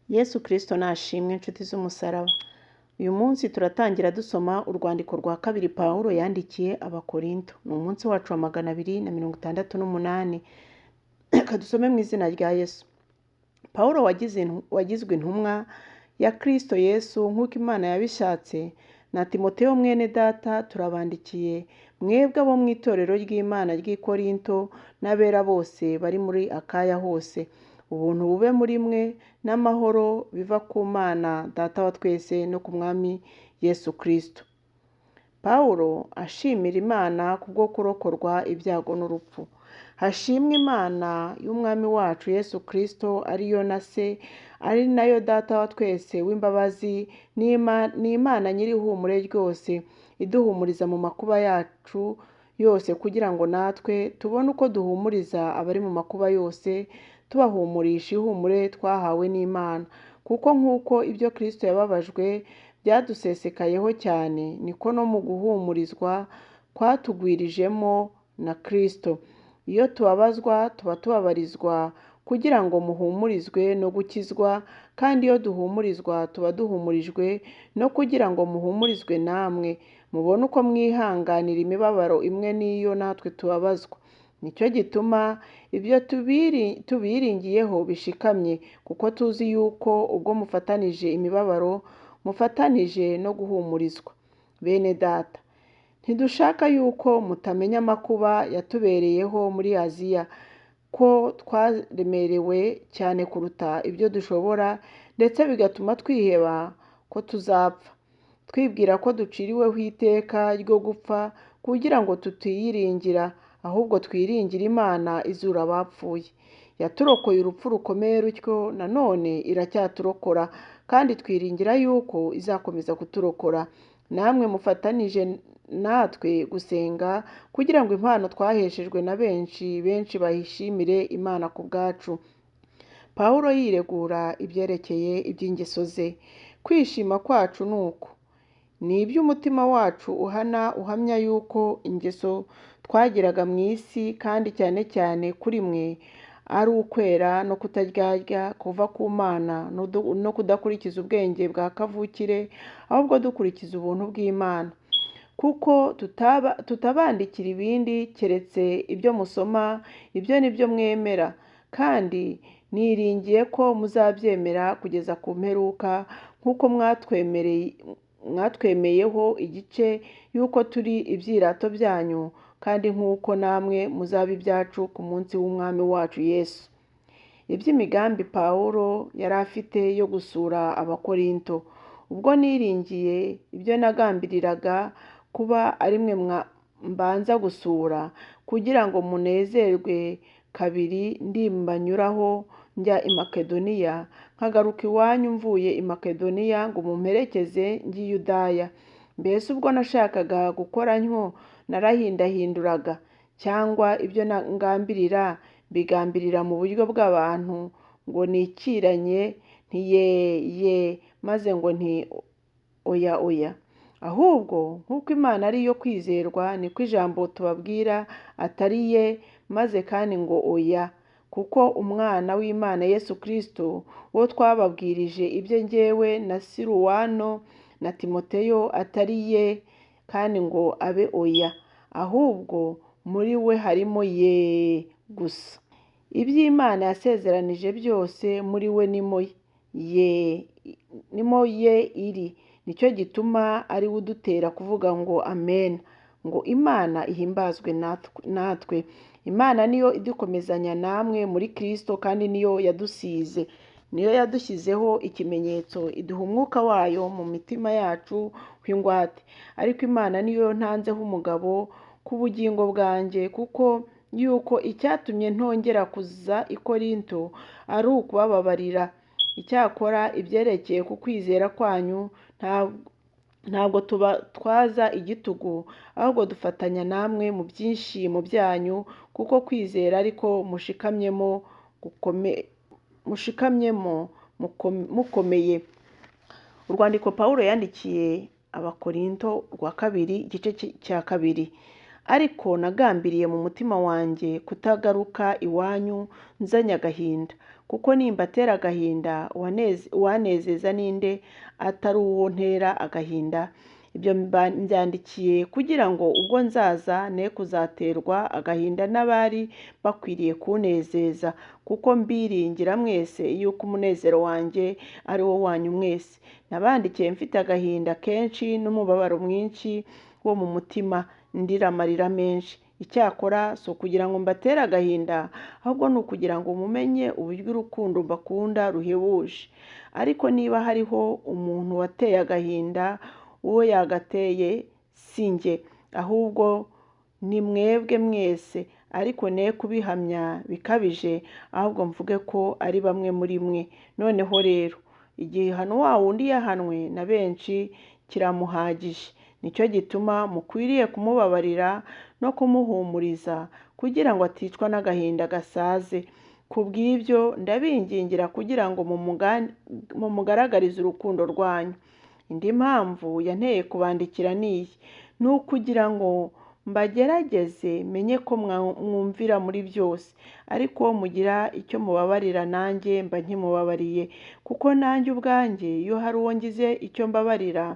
Yesu Kristo nashimwe inshuti z'umusaraba. Uyu munsi turatangira dusoma urwandiko rwa kabiri Pawulo yandikiye Abakorinto. Ni umunsi wacu wa 268. Reka dusome mu izina rya Yesu. Pawulo wagizwe intumwa ya Kristo Yesu nk'uko Imana yabishatse, na Timoteyo mwene data turabandikiye, mwebwe abo mu itorero ry'Imana ry'i Korinto n'abera bose bari muri Akaya hose. Ubuntu bube muri mwe n'amahoro biva ku Mana Data wa twese no ku Mwami Yesu Kristo. Pawulo ashimira Imana kubwo kurokorwa ibyago n'urupfu. Hashimwe Imana y'Umwami wacu Yesu Kristo, ariyo na Se, ari nayo Data wa twese w'imbabazi, ni Imana nyir'ihumure ryose, iduhumuriza mu makuba yacu yose, kugira ngo natwe tubone uko duhumuriza abari mu makuba yose, tubahumurisha ihumure twahawe n'Imana. Kuko nk'uko ibyo Kristo yababajwe byadusesekayeho cyane, niko no mu guhumurizwa kwatugwirijemo na Kristo. Iyo tubabazwa tuba tubabarizwa kugira ngo muhumurizwe no gukizwa, kandi iyo duhumurizwa tuba duhumurijwe no kugira ngo muhumurizwe namwe, mubone uko mwihanganira imibabaro imwe n'iyo natwe tubabazwa. Nicyo gituma ibyo tubiringiyeho bishikamye, kuko tuzi yuko ubwo mufatanije imibabaro mufatanije no guhumurizwa. Bene data, ntidushaka yuko mutamenya amakuba yatubereyeho muri Aziya, ko twaremerewe cyane kuruta ibyo dushobora, ndetse bigatuma twiheba ko tuzapfa, twibwira ko duciriweho iteka ryo gupfa, kugira ngo tutiyiringira, ahubwo twiringira Imana izura abapfuye. Yaturokoye urupfu rukomeye rutyo, nanone iracyaturokora, kandi twiringira yuko izakomeza kuturokora. Namwe mufatanije natwe gusenga, kugira ngo impano twaheshejwe na benshi bahishimire Imana ku bwacu. Pawulo yiregura ibyerekeye iby'ingeso ze. Kwishima kwacu ni uku: ni iby'umutima wacu uhamya yuko ingeso twagiraga mu isi, kandi cyane cyane kuri mwe, ari ukwera no kutaryarya kuva ku Mana, no kudakurikiza ubwenge bwa kavukire, ahubwo dukurikiza ubuntu bw'Imana. Kuko tutabandikira ibindi keretse ibyo musoma, ibyo ni byo mwemera, kandi niringiye ko muzabyemera kugeza ku mperuka, nk'uko mwatwemeyeho igice yuko turi ibyirato byanyu, kandi nk'uko namwe muzaba ibyacu ku munsi w'Umwami wacu Yesu. Iby'imigambi Pawulo yari afite yo gusura Abakorinto. Ubwo niringiye ibyo nagambiriraga kuba ari mwe mbanza gusura, kugira ngo munezerwe kabiri ndimbanyuraho njya i Makedoniya, nkagaruka iwanyu mvuye i Makedoniya ngo mumperekeze njye i Yudaya. Mbese ubwo nashakaga gukora ntyo narahindahinduraga, cyangwa ibyo ngambirira mbigambirira mu buryo bw'abantu, ngo nikiranye nti maze ngo nti oya oya. Ahubwo nk'uko Imana ari iyo kwizerwa, niko ijambo tubabwira atari ye maze kandi ngo oya. Kuko Umwana w'Imana Yesu Kristo, uwo twababwirije ibyo njyewe na Siruwano na Timoteyo, atari ye kandi ngo abe oya, ahubwo muri we harimo ye gusa. Iby'Imana yasezeranije byose muri we nimo ye iri. Nicyo gituma ari we udutera kuvuga ngo amen, ngo Imana ihimbazwe natwe. Imana niyo idukomezanya namwe muri Kristo, kandi niyo yadushyizeho ikimenyetso, iduha umwuka wayo mu mitima yacu w'ingwate. Ariko Imana niyo ntanzeho umugabo ku bugingo bwanjye, kuko yuko icyatumye ntongera kuza i Korinto ari ukubababarira. Icyakora ibyerekeye ku kwizera kwanyu ntabwo tubatwaza igitugu, ahubwo dufatanya namwe mu byishimo byanyu, kuko kwizera ariko mushikamyemo mukomeye. Urwandiko Pawulo yandikiye Abakorinto rwa kabiri, igice cya kabiri. Ariko nagambiriye mu mutima wanjye kutagaruka iwanyu nzanye agahinda, kuko nimbatera agahinda uwanezeza ninde atari uwo ntera agahinda? Ibyo mbyandikiye kugira ngo ubwo nzaza ne kuzaterwa agahinda n'abari bakwiriye kunezeza, kuko mbiringira mwese yuko umunezero wanjye ari wo wanyu mwese. Nabandikiye mfite agahinda kenshi n'umubabaro mwinshi wo mu mutima, ndira amarira menshi. Icyakora si ukugira ngo mbatere agahinda, ahubwo ni ukugira ngo mumenye uburyo urukundo mbakunda ruhebuje. Ariko niba hariho umuntu wateye agahinda, uwo yagateye si njye, ahubwo ni mwebwe mwese. Ariko ne kubihamya bikabije, ahubwo mvuge ko ari bamwe muri mwe. Noneho rero igihano wa wundi yahanwe na benshi kiramuhagije. Nicyo gituma mukwiriye kumubabarira no kumuhumuriza, kugira ngo aticwa n'agahinda gasaze. Ku bw'ibyo ndabingingira kugira ngo mumugaragarize urukundo rwanyu. Indi mpamvu yanteye kubandikira niyi, ni ukugira ngo mbagerageze menye ko mwumvira muri byose. Ariko mugira icyo mubabarira nanjye mba nkimubabariye, kuko nanjye ubwanjye iyo hari uwo ngize icyo mbabarira,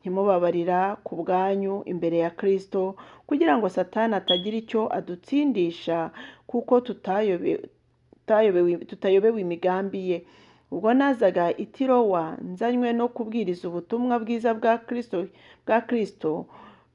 nkimubabarira ku bwanyu imbere ya Kristo, kugira ngo Satani atagira icyo adutsindisha, kuko tutayobewe imigambi ye. Ubwo nazaga i Tirowa nzanywe no kubwiriza ubutumwa bwiza bwa Kristo,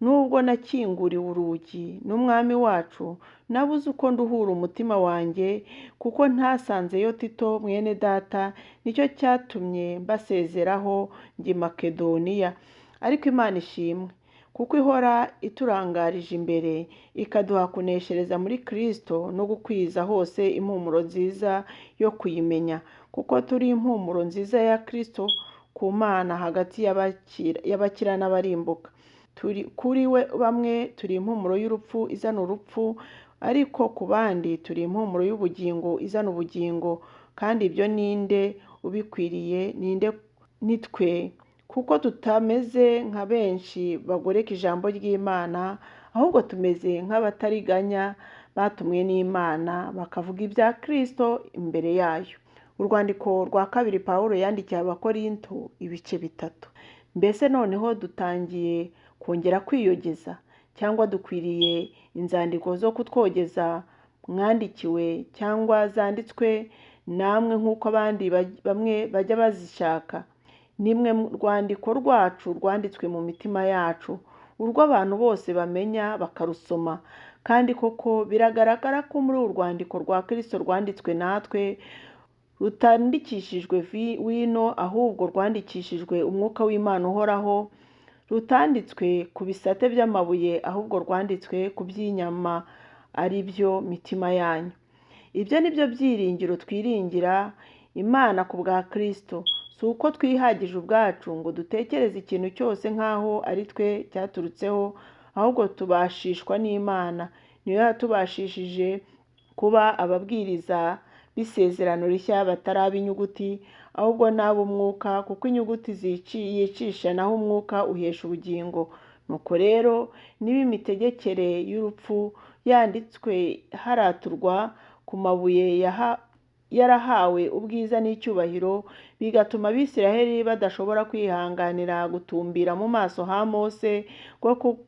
nubwo nakinguriwe urugi n'Umwami wacu, nabuze uko nduhura umutima wanjye, kuko ntasanzeyo Tito mwene data. Nicyo cyatumye mbasezeraho njye i Makedoniya. Ariko Imana ishimwe, kuko ihora iturangarije imbere, ikaduha kuneshereza muri Kristo no gukwiza hose impumuro nziza yo kuyimenya. Kuko turi impumuro nziza ya Kristo ku Mana hagati y'abakira n'abarimbuka. Kuri we bamwe turi impumuro y'urupfu izana urupfu, ariko ku bandi turi impumuro y'ubugingo izana ubugingo. Kandi ibyo ninde ubikwiriye? Ni twe, kuko tutameze nka benshi bagoreka ijambo ry'Imana, ahubwo tumeze nk'abatariganya batumwe n'Imana bakavuga ibya Kristo imbere yayo. Urwandiko rwa kabiri Pawulo yandikiye Abakorinto, ibice 3. Mbese noneho dutangiye kongera kwiyogeza, cyangwa dukwiriye inzandiko zo kutwogeza mwandikiwe, cyangwa zanditswe namwe nk'uko abandi bamwe bajya bazishaka? Nimwe rwandiko rwacu rwanditswe mu mitima yacu, urwo abantu bose bamenya bakarusoma. Kandi koko biragaragara ko muri uru rwandiko rwa Kristo rwanditswe natwe rutandikishijwe wino, ahubwo rwandikishijwe umwuka w'Imana uhoraho. Rutanditswe ku bisate by'amabuye, ahubwo rwanditswe ku by'inyama, ari byo mitima yanyu. Ibyo ni byo byiringiro twiringira Imana ku bwa Kristo. Si uko twihagije ubwacu ngo dutekereze ikintu cyose nk'aho ari twe cyaturutseho, ahubwo tubashishwa n'Imana. Niyo yatubashishije kuba ababwiriza b'isezerano rishya bataraba inyuguti, ahubwo n'ab'umwuka, kuko inyuguti yicisha, naho umwuka uhesha ubugingo. Nuko rero niba imitegekere y'urupfu yanditswe haraturwa ku mabuye yarahawe ubwiza n'icyubahiro, bigatuma Abisiraheli badashobora kwihanganira gutumbira mu maso ha Mose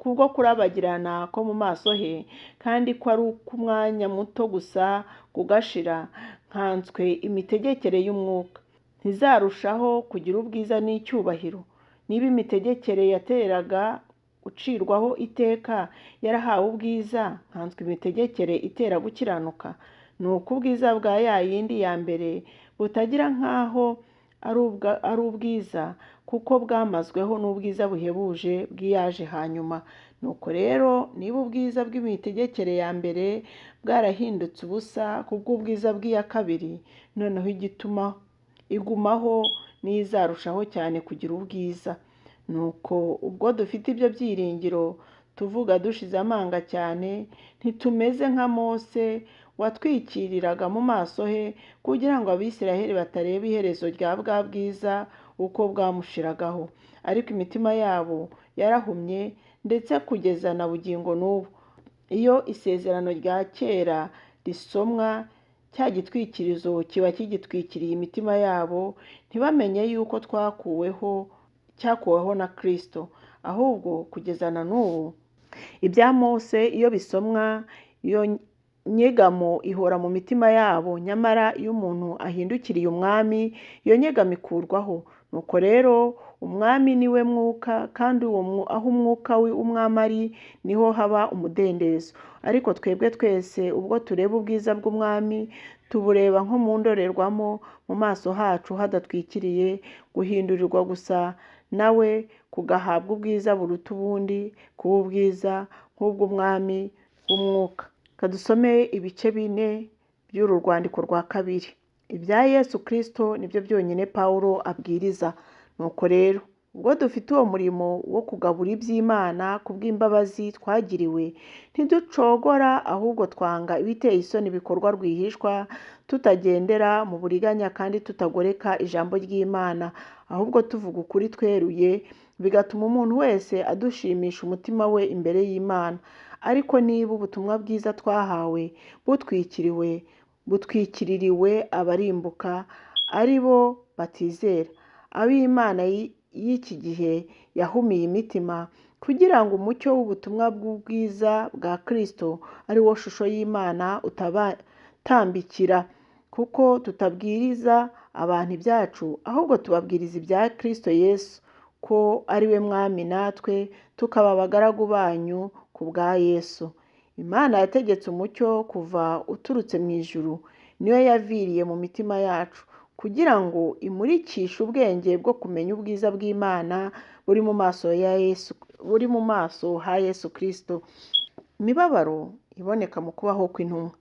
kubwo kurabagirana ko mu maso he, kandi ko ari uk'umwanya muto gusa kugashira, nkanswe imitegekere y'umwuka ntizarushaho kugira ubwiza n'icyubahiro. Niba imitegekere yateraga gucirwaho iteka yarahawe ubwiza, nkanswe imitegekere itera gukiranuka. Nuko ubwiza bwa ya yindi ya mbere butagira nk'aho ari ubwiza, kuko bwamazweho n'ubwiza buhebuje bw'iyaje hanyuma. Nuko rero niba ubwiza bw'imitegekere ya mbere bwarahindutse ubusa kubw'ubwiza bw'iya kabiri, noneho igumaho n'izarushaho cyane kugira ubwiza. Nuko ubwo dufite ibyo byiringiro, tuvuga dushize amanga cyane, ntitumeze nka Mose watwikiriraga mu maso he, kugira ngo Abisiraheli batareba iherezo rya bwa bwiza uko bwamushiragaho. Ariko imitima yabo yarahumye, ndetse kugeza na bugingo n'ubu. Iyo isezerano rya kera risomwa cya gitwikirizo kiba kigitwikiriye imitima yabo, ntibamenye yuko cyakuweho na Kristo. Ahubwo kugeza na n'ubu ibya Mose iyo bisomwa, iyo nyegamo ihora mu mitima yabo, nyamara iyo umuntu ahindukiriye umwami, iyo nyegamo ikurwaho. Nuko rero umwami niwe mwuka, kandi aho umwuka w'umwami ari niho haba umudendezo. Ariko twebwe twese ubwo tureba ubwiza bw'umwami, tubureba nko mu ndorerwamo, mu maso hacu hadatwikiriye, guhindurirwa gusa nawe kugahabwa ubwiza buruta ubundi, kuba ubwiza nk'ubw'umwami w'umwuka. Kadusome ibice 4 by'uru rwandiko rwa kabiri. Ibya Yesu Kristo nibyo byonyine Pawulo abwiriza. Nuko rero ubwo dufite uwo murimo wo kugabura iby'Imana kubw'imbabazi twagiriwe, ntiducogora, ahubwo twanga ibiteye isoni bikorwa rwihishwa, tutagendera mu buriganya kandi tutagoreka ijambo ry'Imana, ahubwo tuvuga ukuri tweruye, bigatuma umuntu wese adushimisha umutima we imbere y'Imana. Ariko niba ubutumwa bwiza twahawe butwikiririwe abarimbuka, ari bo batizera, ab'Imana y'iki gihe yahumiye imitima, kugira ngo umucyo w'ubutumwa bw'ubwiza bwa Kristo ari wo shusho y'Imana utabatambikira. Kuko tutabwiriza abantu ibyacu, ahubwo tubabwiriza ibya Kristo Yesu, ko ari we mwami, natwe tukaba abagaragu banyu ku bwa Yesu. Imana yategetse umucyo kuva uturutse mu ijuru, niyo yaviriye mu mitima yacu, kugira ngo imurikishe ubwenge bwo kumenya ubwiza bw'Imana buri mu maso ha Yesu Kristo. Imibabaro iboneka mu kubaho kw'intumwa.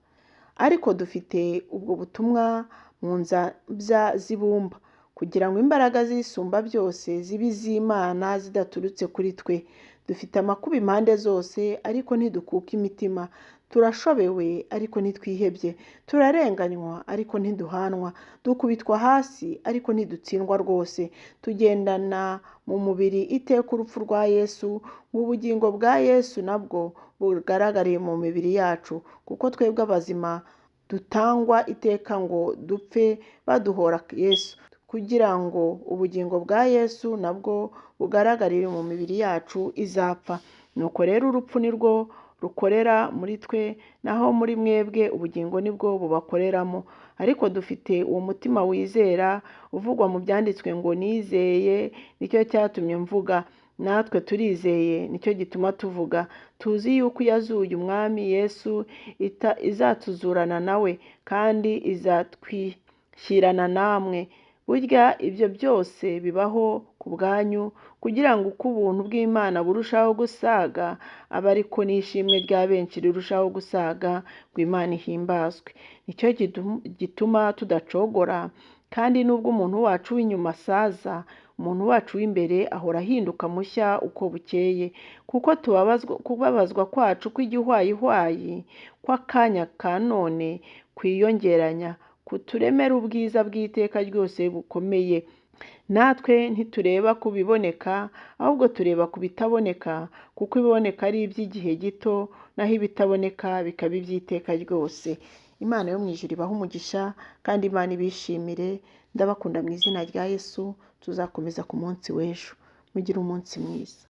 Ariko dufite ubwo butumwa mu nzabya z'ibumba, kugira ngo imbaraga z'isumba byose zibe iz'Imana zidaturutse kuri twe. Dufite amakuba impande zose, ariko ntidukuka imitima. Turashobewe, ariko ntitwihebye. Turarenganywa, ariko ntiduhanwa. Dukubitwa hasi, ariko ntidutsindwa rwose. Tugendana mu mubiri iteka urupfu rwa Yesu, ngo ubugingo bwa Yesu nabwo bugaragariye mu mibiri yacu. Kuko twebwe abazima dutangwa iteka ngo dupfe baduhora Yesu, kugira ngo ubugingo bwa Yesu nabwo bugaragarire mu mibiri yacu izapfa. Nuko rero urupfu nirwo rukorera muri twe, naho muri mwebwe ubugingo nibwo bubakoreramo. Ariko dufite uwo mutima wizera, uvugwa mu byanditswe ngo nizeye, nicyo cyatumye mvuga. Natwe turizeye, nicyo gituma tuvuga. Tuzi yuko yazuye umwami Yesu izatuzurana nawe, kandi izatwishyirana namwe. Burya ibyo byose bibaho ku bwanyu, kugira ngo uko ubuntu bw'Imana burushaho gusaga, abe ariko n'ishimwe rya benshi rirushaho gusaga, ngo Imana ihimbazwe. Nicyo gituma tudacogora, kandi nubwo umuntu wacu w'inyuma asaza, umuntu wacu w'imbere ahora ahinduka mushya uko bukeye. Kuko kubabazwa kwacu kw'igihwayihwayi kw'akanya ka none kwiyongeranya, kuturemera ubwiza bw'iteka ryose bukomeye. Natwe ntitureba ku biboneka, ahubwo tureba ku bitaboneka, kuko ibiboneka ari iby'igihe gito, naho ibitaboneka bikaba iby'iteka ryose. Imana yo mu ijuru ibahe umugisha, kandi Imana ibishimire. Ndabakunda mu izina rya Yesu. Tuzakomeza ku munsi w'ejo. Mugire umunsi mwiza.